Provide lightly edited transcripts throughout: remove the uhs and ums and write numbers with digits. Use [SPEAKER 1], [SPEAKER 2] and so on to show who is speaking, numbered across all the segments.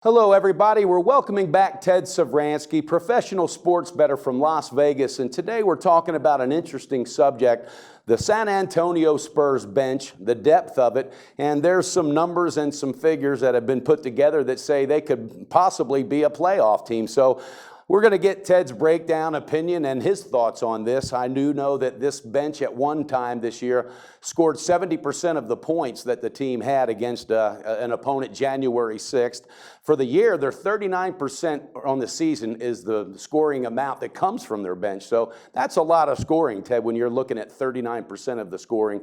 [SPEAKER 1] Hello, everybody. We're welcoming back Ted Sevransky, professional sports bettor from Las Vegas. And today we're talking about an interesting subject, the San Antonio Spurs bench, the depth of it. And there's some numbers and some figures that have been put together that say they could possibly be a playoff team. So we're going to get Ted's breakdown, opinion, and his thoughts on this. I do know that this bench at one time this year scored 70% of the points that the team had against an opponent January 6th. For the year, they're 39% on the season is the scoring amount that comes from their bench. So that's a lot of scoring, Ted, when you're looking at 39% of the scoring,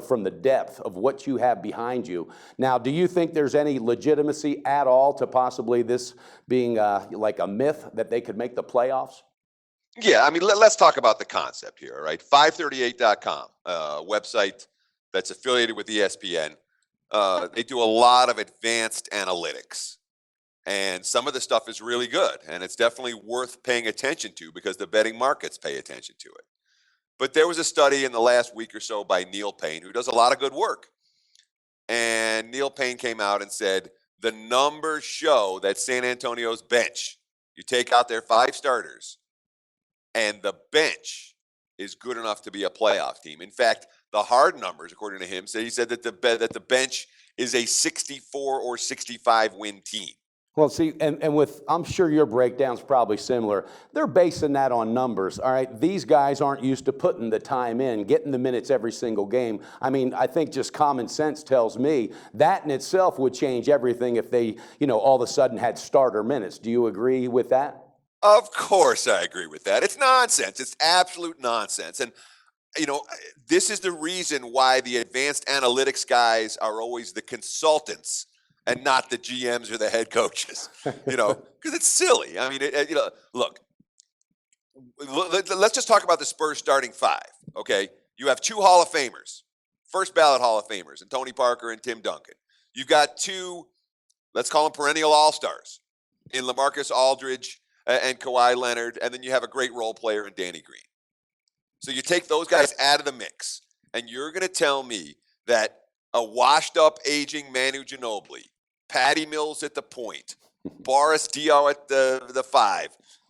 [SPEAKER 1] from the depth of what you have behind you. Now, do you think there's any legitimacy at all to possibly this being like a myth that they could make the playoffs?
[SPEAKER 2] Yeah, I mean, let's talk about the concept here, right? 538.com, website that's affiliated with ESPN. They do a lot of advanced analytics. And some of the stuff is really good, and it's definitely worth paying attention to because the betting markets pay attention to it. But there was a study in the last week or so by Neil Payne, who does a lot of good work. And Neil Payne came out and said, the numbers show that San Antonio's bench, you take out their 5 starters, and the bench is good enough to be a playoff team. In fact, the hard numbers, according to him, he said that the bench is a 64 or 65 win team.
[SPEAKER 1] Well, see, and with, I'm sure your breakdown's probably similar. They're basing that on numbers, all right? These guys aren't used to putting the time in, getting the minutes every single game. I mean, I think just common sense tells me that in itself would change everything if they, all of a sudden had starter minutes. Do you agree with that?
[SPEAKER 2] Of course I agree with that. It's nonsense. It's absolute nonsense. And, this is the reason why the advanced analytics guys are always the consultants and not the GMs or the head coaches, because it's silly. I mean, look, let's just talk about the Spurs starting 5, okay? You have 2 Hall of Famers, first ballot Hall of Famers, and Tony Parker and Tim Duncan. You've got 2, let's call them perennial all-stars in LaMarcus Aldridge and Kawhi Leonard, and then you have a great role player in Danny Green. So you take those guys out of the mix, and you're going to tell me that a washed-up, aging Manu Ginobili, Patty Mills at the point, Boris Dio at the 5,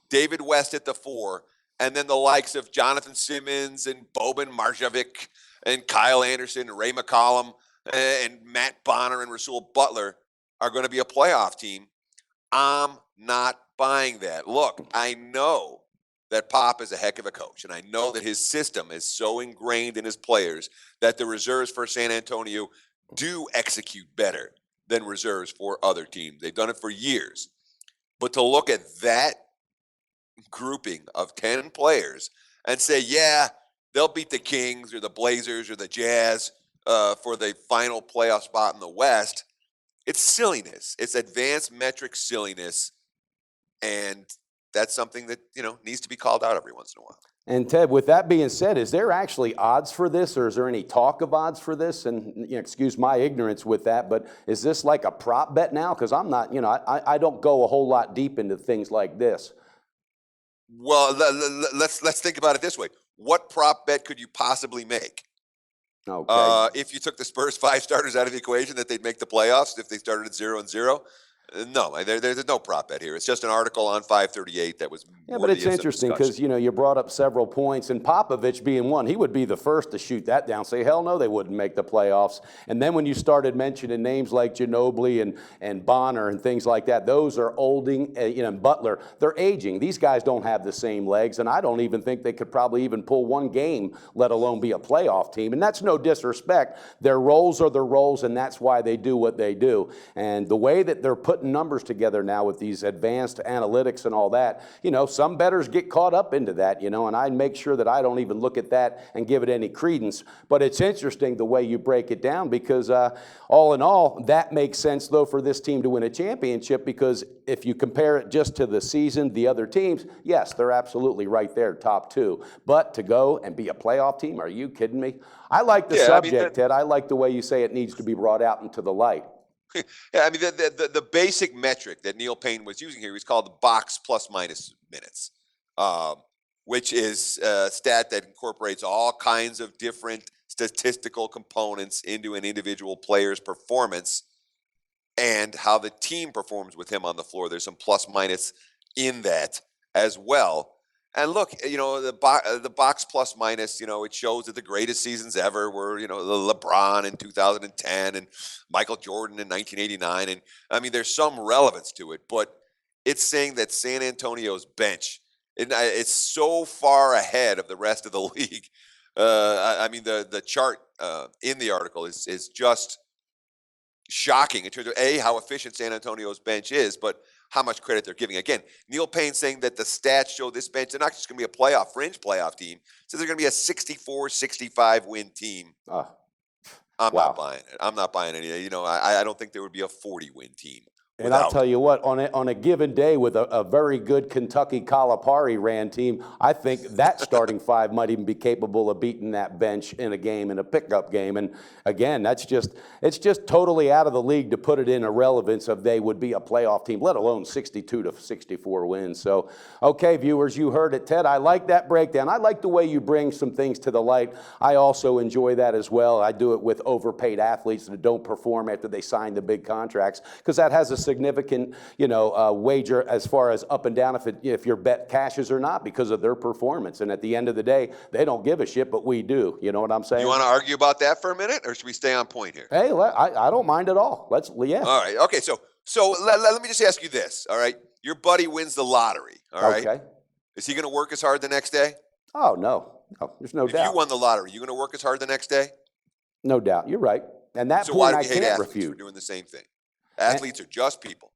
[SPEAKER 2] David West at the 4, and then the likes of Jonathan Simmons and Boban Marjanovic and Kyle Anderson and Ray McCollum and Matt Bonner and Rasul Butler are going to be a playoff team. I'm not buying that. Look, I know that Pop is a heck of a coach, and I know that his system is so ingrained in his players that the reserves for San Antonio do execute better than reserves for other teams. They've done it for years. But to look at that grouping of 10 players and say, yeah, they'll beat the Kings or the Blazers or the Jazz for the final playoff spot in the West, it's silliness. It's advanced metric silliness, and that's something that, needs to be called out every once in a while.
[SPEAKER 1] And Ted, with that being said, is there actually odds for this, or is there any talk of odds for this? And excuse my ignorance with that, but is this like a prop bet now? Because I'm not, I don't go a whole lot deep into things like this.
[SPEAKER 2] Well, let's think about it this way. What prop bet could you possibly make?
[SPEAKER 1] Okay.
[SPEAKER 2] If you took the Spurs 5 starters out of the equation, that they'd make the playoffs if they started at 0-0? No, there's no prop bet here. It's just an article on 538 that was.
[SPEAKER 1] Yeah, but it's interesting because, you brought up several points, and Popovich being one, he would be the first to shoot that down, say, hell no, they wouldn't make the playoffs. And then when you started mentioning names like Ginobili and Bonner and things like that, those are olding, and Butler, they're aging. These guys don't have the same legs, and I don't even think they could probably even pull one game, let alone be a playoff team. And that's no disrespect. Their roles are their roles, and that's why they do what they do. And the way that they're putting numbers together now with these advanced analytics and all that, some bettors get caught up into that, and I make sure that I don't even look at that and give it any credence. But it's interesting the way you break it down because all in all, that makes sense, though, for this team to win a championship because if you compare it just to the season, the other teams, yes, they're absolutely right there, top 2. But to go and be a playoff team, are you kidding me? I like the subject, Ted. I like the way you say it needs to be brought out into the light.
[SPEAKER 2] Yeah, I mean, the basic metric that Neil Payne was using here is called the box plus minus minutes, which is a stat that incorporates all kinds of different statistical components into an individual player's performance and how the team performs with him on the floor. There's some plus minus in that as well. And look, the box plus minus, it shows that the greatest seasons ever were, the LeBron in 2010 and Michael Jordan in 1989. And I mean, there's some relevance to it, but it's saying that San Antonio's bench, it's so far ahead of the rest of the league. I mean, the chart in the article is just shocking in terms of how efficient San Antonio's bench is, but how much credit they're giving. Again, Neil Payne saying that the stats show this bench, they're not just going to be a fringe playoff team. So they're going to be a 64-65 win team. I'm not buying it. I'm not buying any. I don't think there would be a 40 win team.
[SPEAKER 1] And I'll tell you what, on a given day with a very good Kentucky Calipari ran team, I think that starting five might even be capable of beating that bench in a game, in a pickup game. And again, it's just totally out of the league to put it in irrelevance of they would be a playoff team, let alone 62-64 wins. So, okay, viewers, you heard it, Ted. I like that breakdown. I like the way you bring some things to the light. I also enjoy that as well. I do it with overpaid athletes that don't perform after they sign the big contracts, because that has a significant, wager as far as up and down if your bet cashes or not because of their performance. And at the end of the day, they don't give a shit, but we do. You know what I'm saying?
[SPEAKER 2] You want to argue about that for a minute, or should we stay on point here?
[SPEAKER 1] Hey, I don't mind at all. Yeah.
[SPEAKER 2] All right. Okay. So let me just ask you this. All right. Your buddy wins the lottery. All right.
[SPEAKER 1] Okay.
[SPEAKER 2] Is he going to work as hard the next day?
[SPEAKER 1] Oh, no. There's no doubt.
[SPEAKER 2] If you won the lottery, you going to work as hard the next day?
[SPEAKER 1] No doubt. You're right. And that
[SPEAKER 2] so
[SPEAKER 1] point
[SPEAKER 2] why
[SPEAKER 1] I
[SPEAKER 2] do we hate
[SPEAKER 1] can't
[SPEAKER 2] athletes
[SPEAKER 1] refute.
[SPEAKER 2] for doing the same thing? Athletes are just people.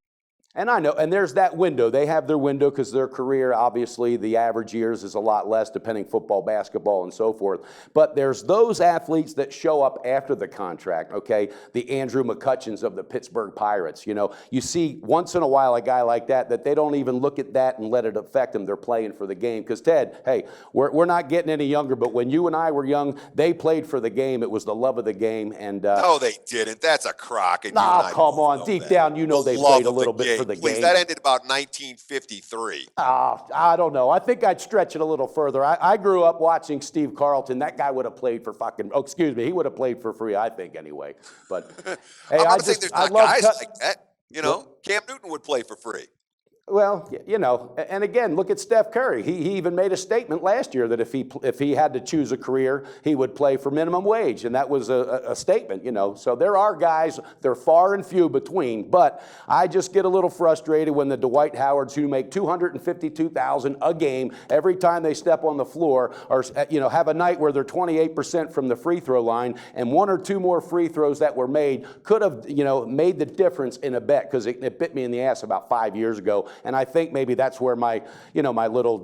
[SPEAKER 1] And I know, and there's that window. They have their window because their career, obviously, the average years is a lot less, depending football, basketball, and so forth. But there's those athletes that show up after the contract, okay? The Andrew McCutcheons of the Pittsburgh Pirates. You see once in a while a guy like that they don't even look at that and let it affect them. They're playing for the game. Because, Ted, hey, we're not getting any younger, but when you and I were young, they played for the game. It was the love of the game. And
[SPEAKER 2] no, they didn't. That's a crock. And
[SPEAKER 1] come on. Deep down, they played a little bit for the
[SPEAKER 2] Please,
[SPEAKER 1] game.
[SPEAKER 2] that ended about 1953.
[SPEAKER 1] I don't know. I think I'd stretch it a little further. I grew up watching Steve Carlton. That guy would have played for he would have played for free, I think, anyway. But hey,
[SPEAKER 2] I'm not saying there's not guys like that. Cam Newton would play for free.
[SPEAKER 1] Well, and again, look at Steph Curry. He even made a statement last year that if he had to choose a career, he would play for minimum wage, and that was a statement, So there are guys, they're far and few between, but I just get a little frustrated when the Dwight Howards who make $252,000 a game every time they step on the floor, or have a night where they're 28% from the free throw line, and one or two more free throws that were made could have made the difference in a bet, because it bit me in the ass about 5 years ago. And I think maybe that's where my little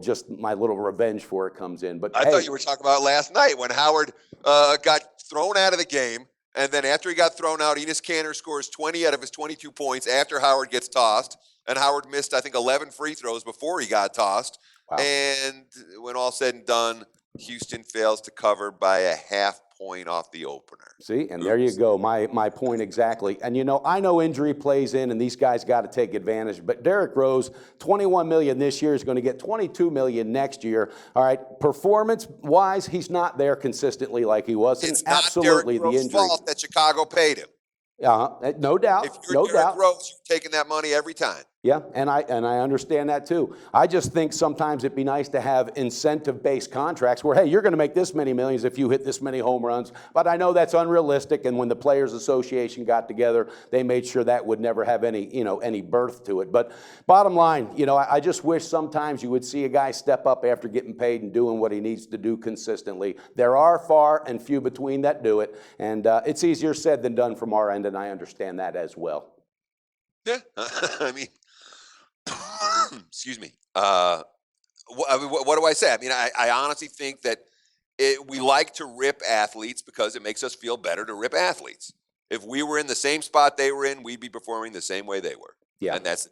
[SPEAKER 1] revenge for it comes in. But
[SPEAKER 2] I thought you were talking about last night when Howard got thrown out of the game, and then after he got thrown out, Enes Kanter scores 20 out of his 22 points after Howard gets tossed, and Howard missed, I think, 11 free throws before he got tossed. Wow. And when all said and done, Houston fails to cover by a half point off the opener.
[SPEAKER 1] See, and there you go, my point exactly. And I know injury plays in, and these guys got to take advantage, but Derrick Rose, $21 million this year, is going to get $22 million next year. All right, performance-wise, he's not there consistently like he was.
[SPEAKER 2] It's
[SPEAKER 1] and
[SPEAKER 2] not
[SPEAKER 1] absolutely
[SPEAKER 2] Derrick Rose's
[SPEAKER 1] the injury
[SPEAKER 2] fault that Chicago paid him.
[SPEAKER 1] No doubt.
[SPEAKER 2] If you're Derrick Rose, you're taking that money every time.
[SPEAKER 1] Yeah, and I understand that too. I just think sometimes it'd be nice to have incentive-based contracts where, hey, you're going to make this many millions if you hit this many home runs. But I know that's unrealistic, and when the Players Association got together, they made sure that would never have any birth to it. But bottom line, I just wish sometimes you would see a guy step up after getting paid and doing what he needs to do consistently. There are far and few between that do it, and it's easier said than done from our end, and I understand that as well.
[SPEAKER 2] Yeah, I mean, excuse me. What do I say? I mean, I honestly think that we like to rip athletes because it makes us feel better to rip athletes. If we were in the same spot they were in, we'd be performing the same way they were.
[SPEAKER 1] Yeah.
[SPEAKER 2] And that's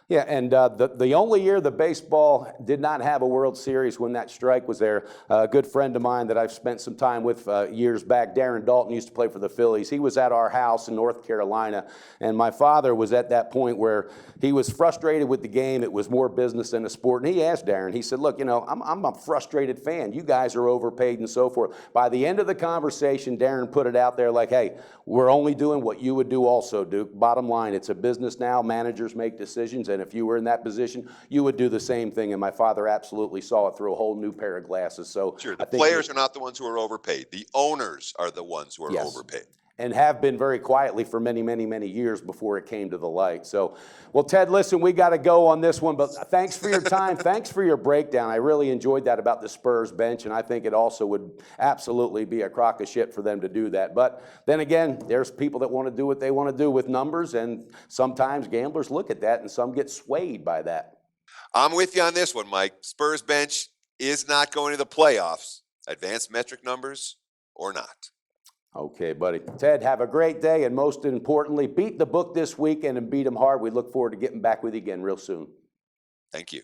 [SPEAKER 1] Yeah, and the only year the baseball did not have a World Series when that strike was there, a good friend of mine that I've spent some time with years back, Darren Dalton, used to play for the Phillies. He was at our house in North Carolina, and my father was at that point where he was frustrated with the game. It was more business than a sport, and he asked Darren, he said, look, I'm a frustrated fan. You guys are overpaid and so forth. By the end of the conversation, Darren put it out there like, hey, we're only doing what you would do also, Duke. Bottom line, it's a business now. Managers make decisions, and if you were in that position, you would do the same thing. And my father absolutely saw it through a whole new pair of glasses. So
[SPEAKER 2] Sure,
[SPEAKER 1] I
[SPEAKER 2] the
[SPEAKER 1] think
[SPEAKER 2] players are not the ones who are overpaid. The owners are the ones who are
[SPEAKER 1] yes,
[SPEAKER 2] overpaid.
[SPEAKER 1] and have been very quietly for many, many, many years before it came to the light. So, well, Ted, listen, we got to go on this one, but thanks for your time. Thanks for your breakdown. I really enjoyed that about the Spurs bench, and I think it also would absolutely be a crock of shit for them to do that. But then again, there's people that want to do what they want to do with numbers, and sometimes gamblers look at that, and some get swayed by that.
[SPEAKER 2] I'm with you on this one, Mike. Spurs bench is not going to the playoffs, advanced metric numbers or not.
[SPEAKER 1] Okay, buddy. Ted, have a great day, and most importantly, beat the book this weekend and beat them hard. We look forward to getting back with you again real soon.
[SPEAKER 2] Thank you.